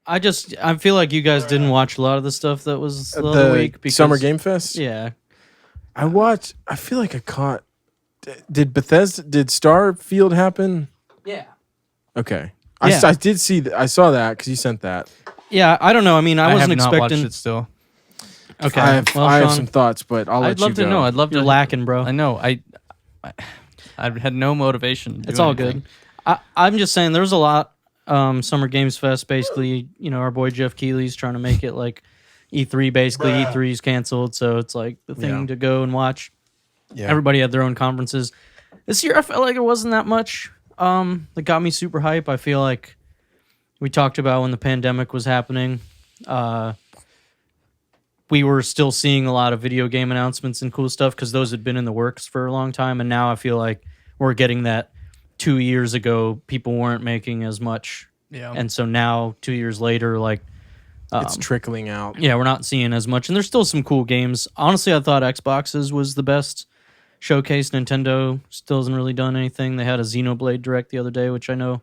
I feel like you guys didn't watch a lot of the stuff that was the other week. Because, Summer Game Fest? Yeah. I feel like I caught... Did Starfield happen? Yeah. Okay. Yeah. I did see... I saw that because you sent that. Yeah, I don't know. I mean, I wasn't have not expecting... watched it still. Okay. I have Sean, some thoughts, but I'll let I'd love you to go. know. I'd love you're to. lacking, bro. I know. I had no motivation. To It's do all anything. good. I'm just saying there's a lot. Summer Games Fest, basically, our boy Jeff Keighley's trying to make it like E3, basically. E3's canceled, so it's like the thing to go and watch. Yeah. Everybody had their own conferences. This year, I felt like it wasn't that much that got me super hype. I feel like we talked about when the pandemic was happening. We were still seeing a lot of video game announcements and cool stuff because those had been in the works for a long time. And now I feel like we're getting that 2 years ago, people weren't making as much. Yeah. And so now 2 years later, like, it's trickling out. yeah, we're not seeing as much. And there's still some cool games. Honestly, I thought Xbox's was the best showcase. Nintendo still hasn't really done anything. They had a Xenoblade Direct the other day, which I know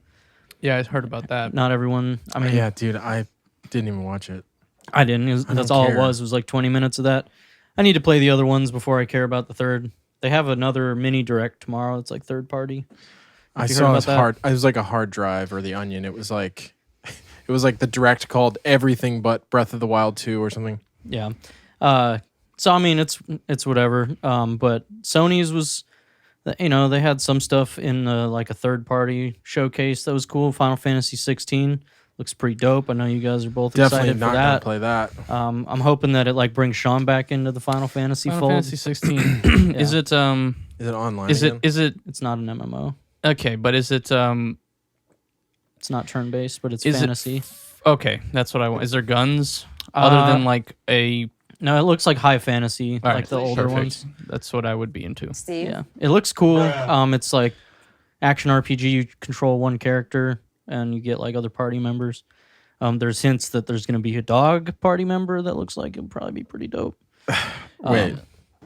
Yeah, I heard about that. not everyone. I mean, Yeah, dude, I didn't even watch it. I didn't. That's all care. it was like 20 minutes of that. I need to play the other ones before I care about the third. They have another mini direct tomorrow. It's like third party. I saw it was hard. It was like a hard drive or the Onion. It was like the direct called Everything But Breath of the Wild 2 or something. Yeah. So I mean, it's whatever. But Sony's was, they had some stuff in like a third party showcase that was cool. Final Fantasy 16 looks pretty dope. I know you guys are both Definitely excited not for gonna that. play that. I'm hoping that it like brings Sean back into the Final Fantasy Final fold. Fantasy 16. Is it Is it online? Is again? It's not an MMO. okay? But is it It's not turn based, but it's Is it fantasy. okay? That's what I want. Is there guns other than like a? No, it looks like high fantasy, All like right, the older perfect. ones. That's what I would be into. Steve? Yeah, it looks cool. It's like action RPG. You control one character, and you get like other party members. There's hints that there's going to be a dog party member that looks like it'll probably be pretty dope. Wait.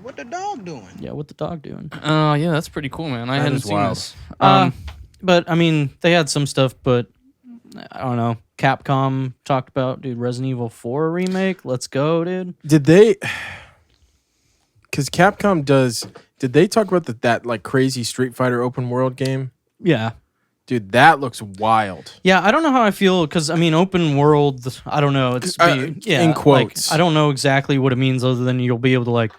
What the dog doing? Yeah, what the dog doing? Oh yeah, that's pretty cool, man. I That hadn't is seen wild. this. But I mean, they had some stuff, but I don't know. Capcom talked about, dude, Resident Evil 4 remake. Let's go, dude. Did they? Because Capcom does. Did they talk about that like crazy Street Fighter open world game? Yeah. Dude, that looks wild. Yeah, I don't know how I feel because I mean, open world. I don't know. It's in quotes. Like, I don't know exactly what it means, other than you'll be able to like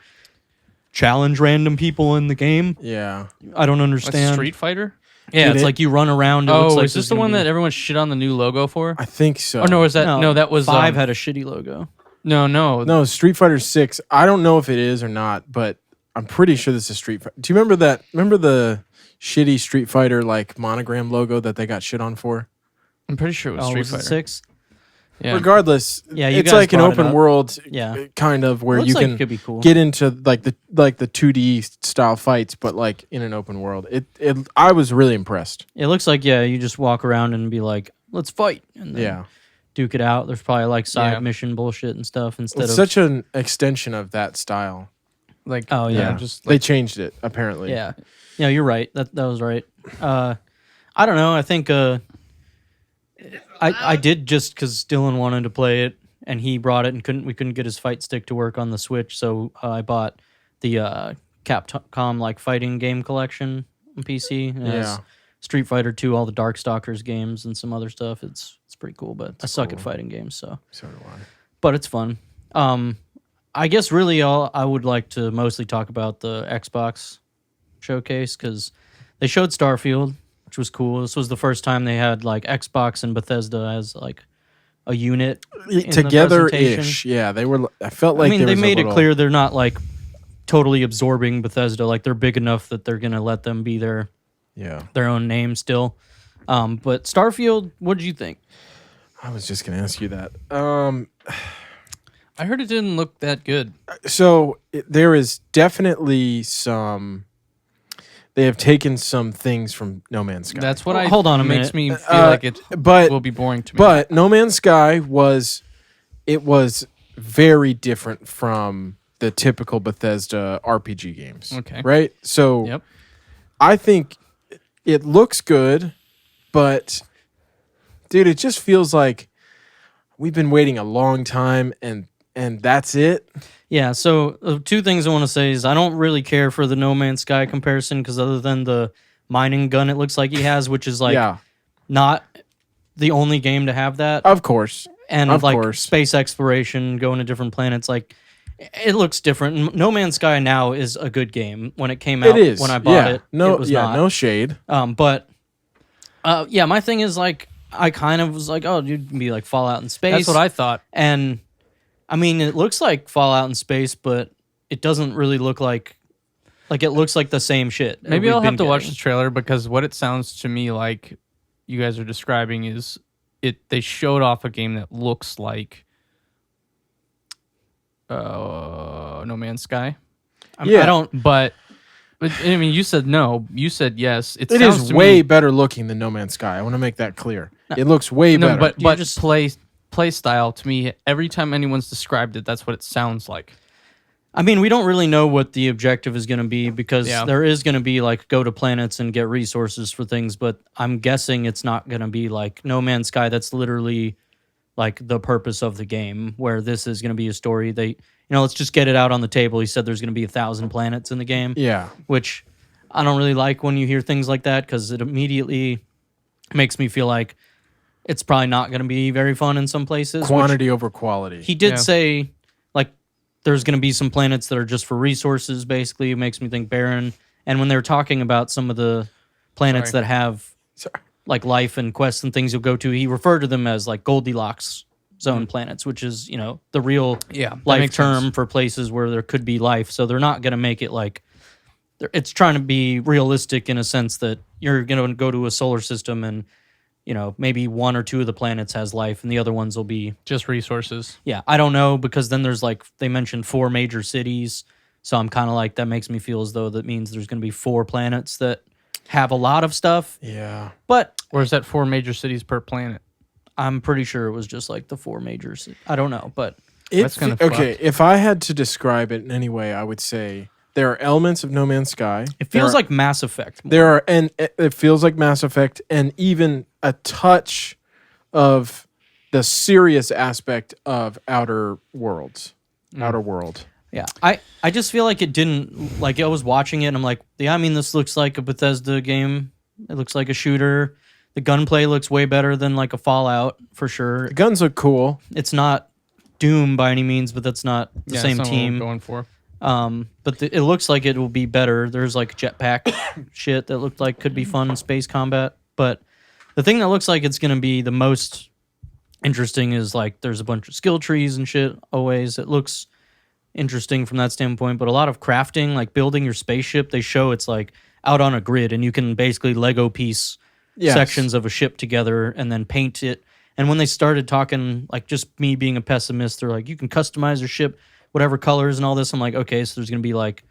challenge random people in the game. Yeah. I don't A understand. Street Fighter? Yeah, Dude, it's like you run around. It Oh, looks like is this there's the gonna one be- that everyone shit on the new logo for? I think so. Oh no, is that no? That was 5 had a shitty logo. no. No, Street Fighter 6. I don't know if it is or not, but I'm pretty sure this is Street Fighter. Do you remember that? Remember the shitty Street Fighter like monogram logo that they got shit on for? I'm pretty sure it was Oh, Street was it Fighter. 6? Yeah. Regardless, Yeah, you it's guys like an brought it open up. world Yeah. kind of where Looks you like can it could be cool. get into like the 2D style fights, but like in an open world. I was really impressed. It looks like you just walk around and be like, let's fight, and then Yeah. duke it out. There's probably like side Yeah. mission bullshit and stuff instead It's of such an extension of that style. Like Oh, yeah. just They changed it apparently. Yeah, you're right. That was right. I don't know. I think I did just because Dylan wanted to play it and he brought it and we couldn't get his fight stick to work on the Switch, so I bought the Capcom like fighting game collection on PC. It has Yeah. Street Fighter 2, all the Darkstalkers games, and some other stuff. It's pretty cool, but I suck at cool. fighting games, so So do I. but it's fun. I guess really I would like to mostly talk about the Xbox showcase because they showed Starfield, which was cool. This was the first time they had like Xbox and Bethesda as like a unit in the Together-ish. presentation. Yeah, they were. I felt like I mean, there they was a made it little- clear they're not like totally absorbing Bethesda. Like they're big enough that they're gonna let them be their Yeah. own name still. But Starfield, what did you think? I was just gonna ask you that. I heard it didn't look that good. So there is definitely some. They have taken some things from No Man's Sky. That's what Well, I hold on a makes minute. me feel like it but will be boring to me. but No Man's Sky was very different from the typical Bethesda RPG games. Okay. Right? So Yep. I think it looks good, but dude, it just feels like we've been waiting a long time, and that's it. Yeah, so two things I want to say is I don't really care for the No Man's Sky comparison because other than the mining gun it looks like he has, which is like Yeah, not the only game to have that, of course. and of like course. space exploration, going to different planets, like it looks different. No Man's Sky now is a good game. When it came out, It is. when I bought it, No, it was yeah, not. no shade. But yeah, my thing is like I kind of was like, oh, you'd be like Fallout in space. That's what I thought. And I mean, it looks like Fallout in space, but it doesn't really look like it looks like the same shit. Maybe we've I'll have been to watch getting. the trailer because what it sounds to me like you guys are describing is they showed off a game that looks like No Man's Sky. Yeah. I don't. But I mean, you said no. You said yes. It It sounds is to way me, better looking than No Man's Sky. I want to make that clear. It looks way no, better. but just- play style to me. Every time anyone's described it, that's what it sounds like. I mean, we don't really know what the objective is going to be because Yeah. there is going to be like go to planets and get resources for things, but I'm guessing it's not going to be like No Man's Sky. That's literally like the purpose of the game, where this is going to be a story. Let's just get it out on the table. He said there's going to be 1,000 planets in the game, yeah, which I don't really like when you hear things like that because it immediately makes me feel like it's probably not going to be very fun in some places. which quantity over quality. he did Yeah. say like there's going to be some planets that are just for resources. Basically, it makes me think barren. And when they were talking about some of the planets Sorry. that have Sorry. like life and quests and things you'll go to, he referred to them as like Goldilocks zone planets, which is the real Yeah, that life makes sense. term for places where there could be life. So they're not going to make it like it's trying to be realistic in a sense that you're going to go to a solar system and maybe one or two of the planets has life and the other ones will be Just resources. yeah, I don't know because then there's like they mentioned 4 major cities, so I'm kind of like that makes me feel as though that means there's going to be 4 planets that have a lot of stuff. Yeah, But Or is that 4 major cities per planet? I'm pretty sure it was just like the 4 major. I don't know, but That's kinda okay. fucked. If I had to describe it in any way, I would say there are elements of No Man's Sky. it feels There are- like Mass Effect. More. there are, and it feels like Mass Effect, and even a touch of the serious aspect of Outer Worlds. Outer World. Yeah, I just feel like it didn't like I was watching it and I'm like, yeah, I mean this looks like a Bethesda game. It looks like a shooter. The gunplay looks way better than like a Fallout for sure. The guns look cool. It's not Doom by any means, but that's not the Yeah, same that's not what we're team. going for. But it looks like it will be better. There's like jetpack shit that looked like could be fun in space combat. But the thing that looks like it's going to be the most interesting is like there's a bunch of skill trees and shit always. It looks interesting from that standpoint, but a lot of crafting, like building your spaceship, they show it's like out on a grid and you can basically Lego piece Yes. sections of a ship together and then paint it. And when they started talking, like just me being a pessimist, they're like, you can customize your ship, whatever colors and all this. I'm like, okay, so there's going to be like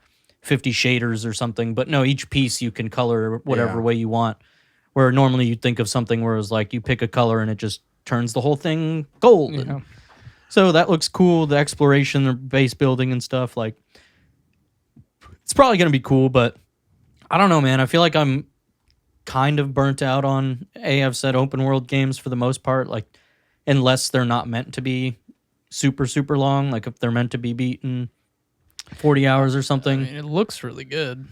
50 shaders or something. But no, each piece you can color whatever Yeah. way you want. Where normally you'd think of something where it's like you pick a color and it just turns the whole thing gold. Yeah. So that looks cool. The exploration, the base building and stuff, like it's probably going to be cool, but I don't know, man. I feel like I'm kind of burnt out on I've said open world games for the most part, like unless they're not meant to be super, super long, like if they're meant to be beaten 40 hours or I something. mean, it looks really good.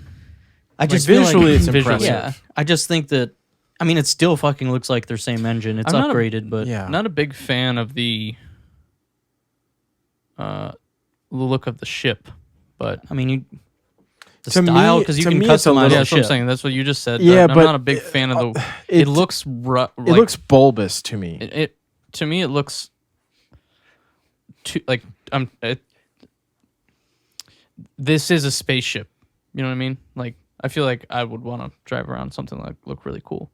I just Like, feel visually like, it's impressive. Yeah, I just think that, I mean, it still fucking looks like their same engine. It's I'm not a- upgraded, but Yeah. I'm not a big fan of the look of the ship, but I mean, the To me- style, because you to can me, it's a customize little- yeah, the that's what I'm ship. saying. That's what you just said. Yeah, I'm but not a big fan of the. it- It looks like, It looks bulbous to me. it to me. It looks too like this is a spaceship. You know what I mean? Like I feel like I would want to drive around something like look really cool.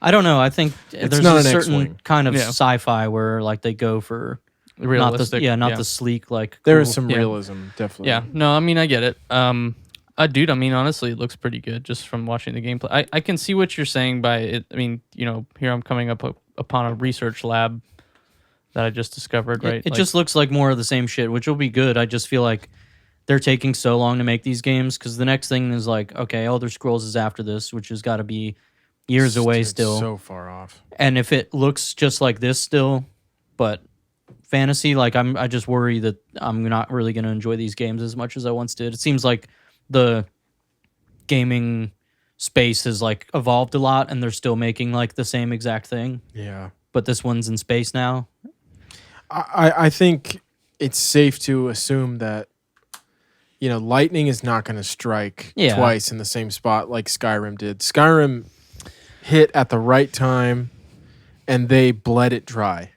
I don't know. I think there's not a an certain X-Wing. kind of Yeah. sci-fi where like they go for Realistic, not the sleek like. There cool- is some yeah. realism, definitely. Yeah, no, I mean I get it. Dude, I mean honestly, it looks pretty good just from watching the gameplay. I can see what you're saying by it. I mean, here I'm coming upon a research lab that I just discovered. Right, It just looks like more of the same shit, which will be good. I just feel like they're taking so long to make these games because the next thing is like, okay, Elder Scrolls is after this, which has got to be years away Dude, still. So far off. And if it looks just like this still, but fantasy. Like I just worry that I'm not really going to enjoy these games as much as I once did. It seems like the gaming space has like evolved a lot, and they're still making like the same exact thing. Yeah. But this one's in space now. I think it's safe to assume that lightning is not going to strike twice in the same spot like Skyrim did. Skyrim hit at the right time, and they bled it dry.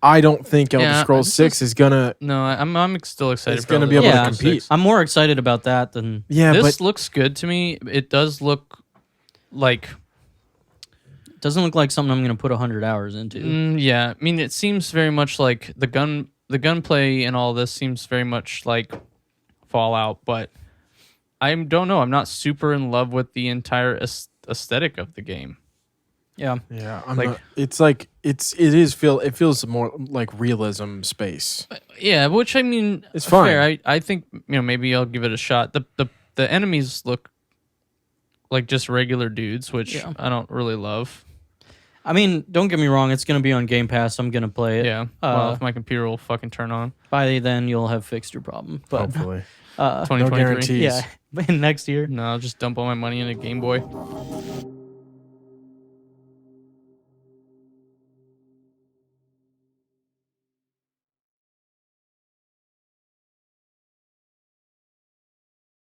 I don't think Elder Scrolls 6 is gonna. No, I'm still excited. It's gonna be able to compete. I'm more excited about that than this. Looks good to me. It does look like. It doesn't look like something I'm gonna put 100 hours into. Yeah, I mean, it seems very much like the gunplay and all this seems very much like Fallout, but I don't know. I'm not super in love with the entire aesthetic of the game. Yeah. It feels more like realism space. Yeah, which I mean, it's fine. Fair. I think maybe I'll give it a shot. The enemies look like just regular dudes, which I don't really love. I mean, don't get me wrong. It's going to be on Game Pass. I'm going to play it. Yeah. Well, if my computer will fucking turn on. By then, you'll have fixed your problem. But, hopefully. 2023. No guarantees. Yeah. Next year. No, I'll just dump all my money in a Game Boy.